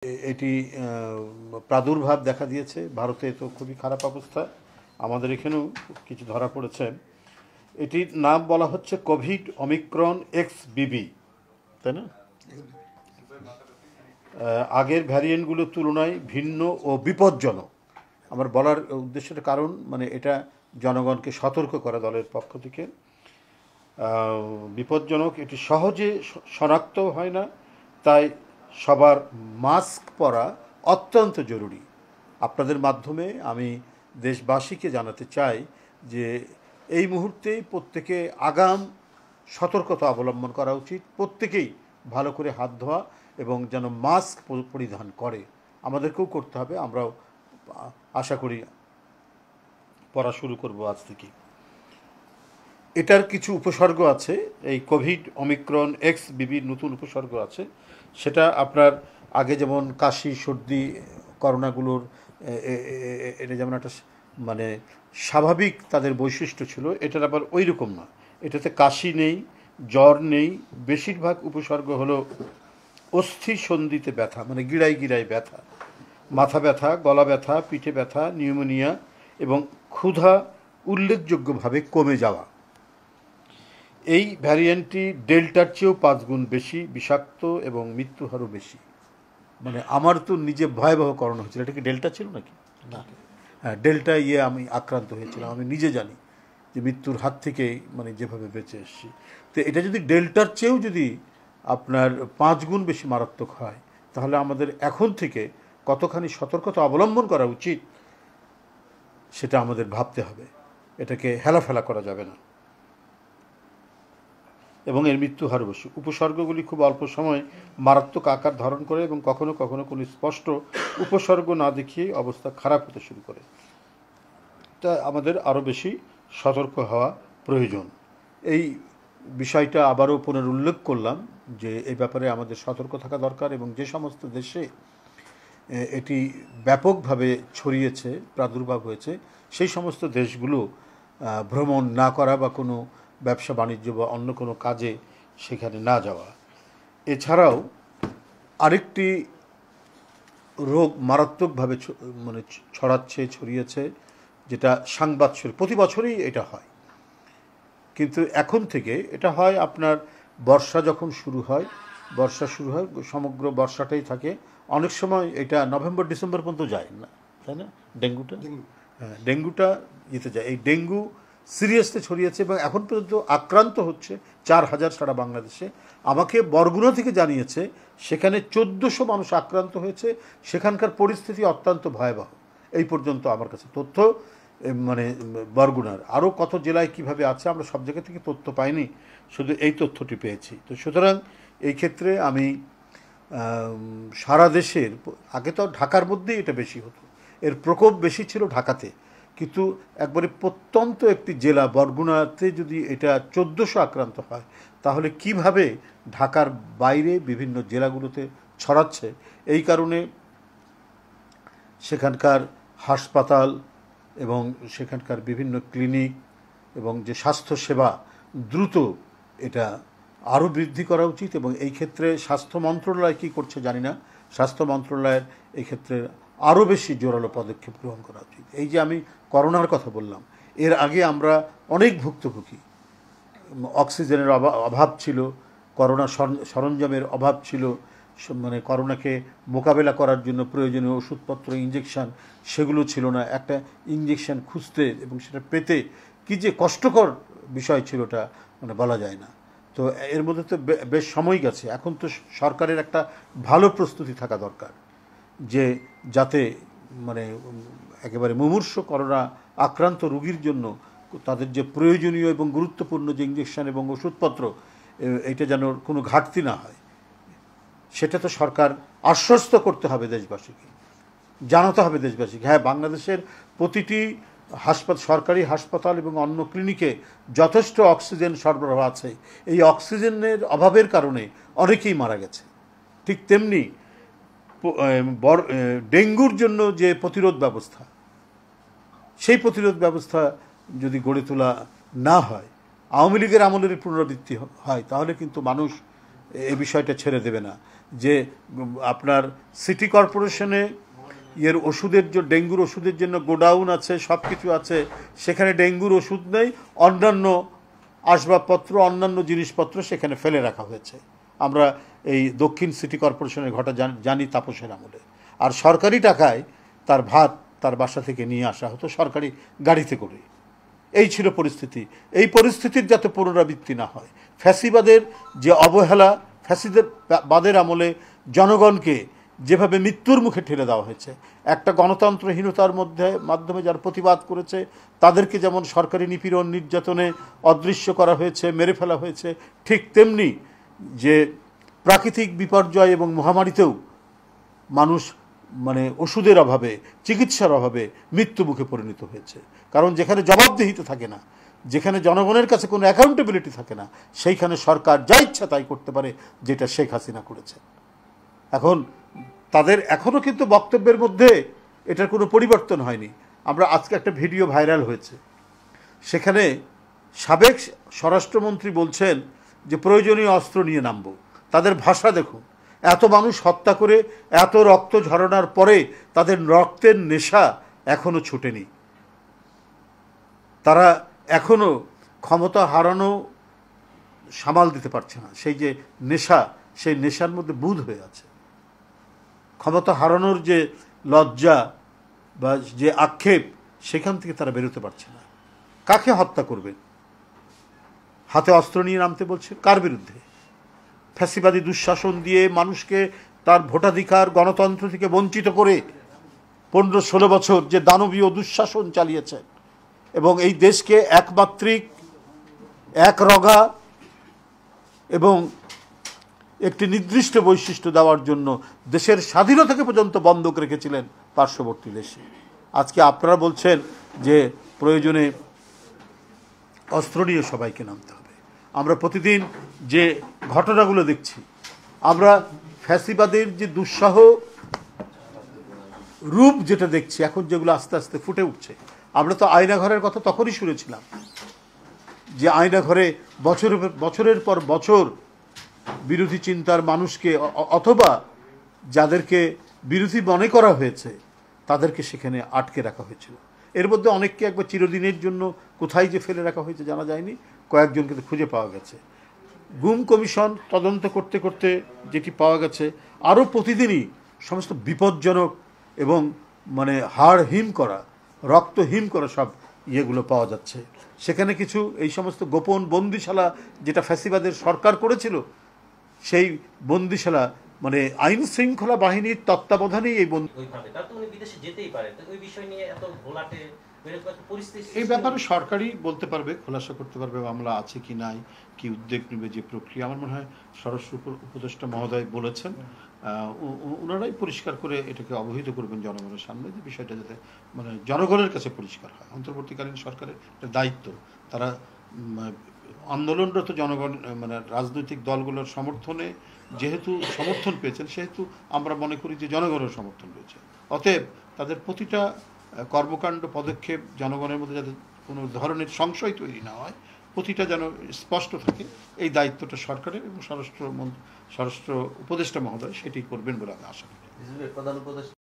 এটি প্রাদুর্ভাব দেখা দিয়েছে ভারতে, তো খুবই খারাপ অবস্থা। আমাদের এখানেও কিছু ধরা পড়েছে। এটির নাম বলা হচ্ছে কোভিড অমিক্রন এক্স বিবি, তাই না? আগের ভ্যারিয়েন্টগুলোর তুলনায় ভিন্ন ও বিপজ্জনক। আমার বলার উদ্দেশ্যটা কারণ এটা জনগণকে সতর্ক করা দলের পক্ষ থেকে। বিপজ্জনক, এটি সহজে শনাক্ত হয় না, তাই সবার মাস্ক পরা অত্যন্ত জরুরি। আপনাদের মাধ্যমে আমি দেশবাসীকে জানাতে চাই যে এই মুহূর্তে প্রত্যেকে আগাম সতর্কতা অবলম্বন করা উচিত। প্রত্যেকেই ভালো করে হাত ধোয়া এবং যেন মাস্ক পরিধান করে। আমাদেরকেও করতে হবে, আমরাও আশা করি পড়া শুরু করব আজ থেকে। এটার কিছু উপসর্গ আছে, এই কোভিড অমিক্রন এক্স বিবির নতুন উপসর্গ আছে। সেটা আপনার আগে যেমন কাশি সর্দি করোনাগুলোর এটা যেমন একটা স্বাভাবিক তাদের বৈশিষ্ট্য ছিল, এটার আবার ওই রকম না। এটাতে কাশি নেই, জ্বর নেই, বেশিরভাগ উপসর্গ হলো অস্থি সন্ধিতে ব্যথা, গিড়ায় গিড়ায় ব্যথা, মাথা ব্যথা, গলা ব্যথা, পিঠে ব্যথা, নিউমোনিয়া এবং ক্ষুধা উল্লেখযোগ্যভাবে কমে যাওয়া। এই ভ্যারিয়েন্টটি ডেল্টার চেয়েও 5 গুণ বেশি বিষাক্ত এবং মৃত্যু হারও বেশি। আমার তো নিজে ভয়াবহ করোনা হয়েছিল। এটা কি ডেল্টা ছিল নাকি? না, হ্যাঁ, ডেল্টা আমি আক্রান্ত হয়েছিলাম। আমি নিজে জানি যে মৃত্যুর হাত থেকে যেভাবে বেঁচে এসেছি। তো এটা যদি ডেল্টার চেয়েও যদি আপনার 5 গুণ বেশি মারাত্মক হয়, তাহলে আমাদের এখন থেকে কতখানি সতর্কতা অবলম্বন করা উচিত সেটা আমাদের ভাবতে হবে। এটাকে হেলাফেলা করা যাবে না। এবং এর মৃত্যু হার বেশি। উপসর্গগুলি খুব অল্প সময় মারাত্মক আকার ধারণ করে এবং কখনো কখনো কোনো স্পষ্ট উপসর্গ না দেখিয়ে অবস্থা খারাপ হতে শুরু করে। তা আমাদের আরও বেশি সতর্ক হওয়া প্রয়োজন। এই বিষয়টা আবারও পুনরুল্লেখ করলাম যে এই ব্যাপারে আমাদের সতর্ক থাকা দরকার, এবং যে সমস্ত দেশে এটি ব্যাপকভাবে ছড়িয়েছে, প্রাদুর্ভাব হয়েছে, সেই সমস্ত দেশগুলো ভ্রমণ না করা বা কোনো ব্যবসা বাণিজ্য বা অন্য কোনো কাজে সেখানে না যাওয়া। এছাড়াও আরেকটি রোগ মারাত্মকভাবে ছড়িয়েছে, যেটা সাংবাদিক, প্রতি বছরই এটা হয়, কিন্তু এখন থেকে এটা হয় আপনার বর্ষা যখন শুরু হয়, সমগ্র বর্ষাটাই থাকে। অনেক সময় এটা নভেম্বর ডিসেম্বর পর্যন্ত যায় না, তাই না? ডেঙ্গুটা যেতে যায়। এই ডেঙ্গু সিরিয়াসলি ছড়িয়েছে এবং এখন পর্যন্ত আক্রান্ত হচ্ছে 4000 সারা বাংলাদেশে। আমাকে বরগুনা থেকে জানিয়েছে সেখানে 1400 মানুষ আক্রান্ত হয়েছে। সেখানকার পরিস্থিতি অত্যন্ত ভয়াবহ। এই পর্যন্ত আমার কাছে তথ্য, বরগুনার আরও কত জেলায় কিভাবে আছে আমরা সব জায়গা থেকে তথ্য পাইনি, শুধু এই তথ্যটি পেয়েছি। তো সুতরাং এই ক্ষেত্রে আমি সারা দেশের, আগে তো ঢাকার মধ্যেই এটা বেশি হতো, এর প্রকোপ বেশি ছিল ঢাকাতে, কিন্তু একবারে প্রত্যন্ত একটি জেলা বরগুনাতে যদি এটা 1400 আক্রান্ত হয়, তাহলে কিভাবে ঢাকার বাইরে বিভিন্ন জেলাগুলোতে ছড়াচ্ছে। এই কারণে সেখানকার হাসপাতাল এবং সেখানকার বিভিন্ন ক্লিনিক এবং যে স্বাস্থ্যসেবা দ্রুত এটা আরও বৃদ্ধি করা উচিত। এবং এই ক্ষেত্রে স্বাস্থ্য মন্ত্রণালয় কী করছে জানি না, স্বাস্থ্য মন্ত্রণালয়ের এই ক্ষেত্রে আরও বেশি জোরালো পদক্ষেপ গ্রহণ করা উচিত। এই যে আমি করোনার কথা বললাম, এর আগে আমরা অনেক ভুক্তভোগী, অক্সিজেনের অভাব ছিল, করোনা সরঞ্জামের অভাব ছিল, করোনাকে মোকাবেলা করার জন্য প্রয়োজনীয় ওষুধপত্র, ইঞ্জেকশন সেগুলো ছিল না। একটা ইঞ্জেকশন খুঁজতে এবং সেটা পেতে কি যে কষ্টকর বিষয় ছিল, ওটা বলা যায় না। তো এর মধ্যে তো বেশ সময় গেছে। এখন তো সরকারের একটা ভালো প্রস্তুতি থাকা দরকার, যে যাতে একেবারে মুমূর্ষু করোনা আক্রান্ত রোগীর জন্য তাদের যে প্রয়োজনীয় এবং গুরুত্বপূর্ণ যে ইঞ্জেকশন এবং ওষুধপত্র, এটা যেন কোনো ঘাটতি না হয়, সেটা তো সরকার আশ্বস্ত করতে হবে দেশবাসীকে, জানাতে হবে দেশবাসীকে। হ্যাঁ, বাংলাদেশের প্রতিটি সরকারি হাসপাতাল এবং অন্য ক্লিনিকে যথেষ্ট অক্সিজেন সরবরাহ আছে। এই অক্সিজেনের অভাবের কারণে অনেকেই মারা গেছে। ঠিক তেমনি ডেঙ্গুর জন্য যে প্রতিরোধ ব্যবস্থা, সেই প্রতিরোধ ব্যবস্থা যদি গড়ে তোলা না হয়, আওয়ামী লীগের আমলের পুনরাবৃত্তি হয়, তাহলে কিন্তু মানুষ এই বিষয়টা ছেড়ে দেবে না যে আপনার সিটি কর্পোরেশনে ওষুধের যে ডেঙ্গুর ওষুধের জন্য গোডাউন আছে, সব কিছু আছে, সেখানে ডেঙ্গুর ওষুধ নেই, অন্যান্য আসবাবপত্র অন্যান্য জিনিসপত্র সেখানে ফেলে রাখা হয়েছে। আমরা এই দক্ষিণ সিটি কর্পোরেশনের ঘটনা জানি তাপসের আমলে। আর সরকারি টাকায় তার ভাত তার বাসা থেকে নিয়ে আসা হতো সরকারি গাড়িতে করে। এই ছিল পরিস্থিতি। এই পরিস্থিতির যাতে পুনরাবৃত্তি না হয়, ফ্যাসিবাদের যে অবহেলা, ফ্যাসিবাদের আমলে জনগণকে যেভাবে মৃত্যুর মুখে ঠেলে দেওয়া হয়েছে, একটা গণতন্ত্রহীনতার মাধ্যমে যারা প্রতিবাদ করেছে তাদেরকে যেমন সরকারি নিপীড়ন নির্যাতনে অদৃশ্য করা হয়েছে, মেরে ফেলা হয়েছে, ঠিক তেমনি যে প্রাকৃতিক বিপর্যয় এবং মহামারীতেও মানুষ ওষুধের অভাবে, চিকিৎসার অভাবে মৃত্যুমুখে পরিণত হয়েছে। কারণ যেখানে জবাবদিহিতা থাকে না, যেখানে জনগণের কাছে কোনো অ্যাকাউন্টেবিলিটি থাকে না, সেইখানে সরকার যা ইচ্ছা তাই করতে পারে, যেটা শেখ হাসিনা করেছে। এখন তাদের এখনও কিন্তু বক্তব্যের মধ্যে এটার কোনো পরিবর্তন হয়নি। আমরা আজকে একটা ভিডিও ভাইরাল হয়েছে, সেখানে সাবেক স্বরাষ্ট্রমন্ত্রী বলছেন যে প্রয়োজনীয় অস্ত্র নিয়ে নামব। তাদের ভাষা দেখুন, এত মানুষ হত্যা করে এত রক্ত ঝরানোর পরে তাদের রক্তের নেশা এখনও ছুটেনি। তারা এখনও ক্ষমতা হারানো সামাল দিতে পারছে না। সেই যে নেশা, সেই নেশার মধ্যে বুঁদ হয়ে আছে। ক্ষমতা হারানোর যে লজ্জা বা যে আক্ষেপ, সেখান থেকে তারা বেরোতে পারছে না। কাকে হত্যা করবেন? হাতে অস্ত্র নিয়ে নামতে বলছে কার বিরুদ্ধে? ফ্যাসিবাদী দুঃশাসন দিয়ে মানুষকে তার ভোটাধিকার, গণতন্ত্র থেকে বঞ্চিত করে 15-16 বছর যে দানবীয় দুঃশাসন চালিয়েছেন এবং এই দেশকে একমাত্রিক, একরগা এবং একটি নির্দিষ্ট বৈশিষ্ট্য দেওয়ার জন্য দেশের স্বাধীনতাকে পর্যন্ত বন্ধক রেখেছিলেন পার্শ্ববর্তী দেশে। আজকে আপনারা বলছেন যে প্রয়োজনে অস্ত্র নিয়ে সবাইকে নামতে হবে। আমরা প্রতিদিন যে ঘটনাগুলো দেখছি, আমরা ফ্যাসিবাদের যে দুঃসহ রূপ যেটা দেখছি এখন, যেগুলো আস্তে আস্তে ফুটে উঠছে। আমরা তো আয়নাঘরের কথা তখনই শুনেছিলাম যে আয়নাঘরে বছরের পর বছর বিরোধী চিন্তার মানুষকে অথবা যাদেরকে বিরোধী মনে করা হয়েছে তাদেরকে সেখানে আটকে রাখা হয়েছিল। এর মধ্যে অনেককে একবার চিরদিনের জন্য কোথায় যে ফেলে রাখা হয়েছে জানা যায়নি, কয়েকজনকে তো খুঁজে পাওয়া গেছে। গুম কমিশন তদন্ত করতে করতে যেটি পাওয়া গেছে, আরও প্রতিদিনই সমস্ত বিপজ্জনক এবং হাড় হিম করা, রক্তহীন করা সব ইয়েগুলো পাওয়া যাচ্ছে। সেখানে কিছু এই সমস্ত গোপন বন্দিশালা যেটা ফ্যাসিবাদের সরকার করেছিল, সেই বন্দিশালা আইন শৃঙ্খলা বাহিনীর তত্ত্বাবধানেই এই ব্যাপারে সরকারই বলতে পারবে, খোলাসা করতে পারবে মামলা আছে কি নাই, কি উদ্যোগ নেবে, যে প্রক্রিয়া। আমার মনে হয় স্বরাষ্ট্র উপদেষ্টা মহোদয় বলেছেন, ওনারাই পরিষ্কার করে এটাকে অবহিত করবেন জনগণের সামনে, যে বিষয়টা যাতে জনগণের কাছে পরিষ্কার হয়। অন্তর্বর্তীকালীন সরকারের একটা দায়িত্ব, তারা আন্দোলনরত জনগণ রাজনৈতিক দলগুলোর সমর্থনে যেহেতু সমর্থন পেয়েছেন, সেহেতু আমরা মনে করি যে জনগণের সমর্থন পেয়েছে। অতএব তাদের প্রতিটা কর্মকাণ্ড, পদক্ষেপ জনগণের মধ্যে যাতে কোনো ধরনের সংশয় তৈরি না হয়, প্রতিটা যেন স্পষ্ট থাকে, এই দায়িত্বটা সরকারের এবং স্বরাষ্ট্র উপদেষ্টা মহোদয় সেটি করবেন বলে আমি আশা করি।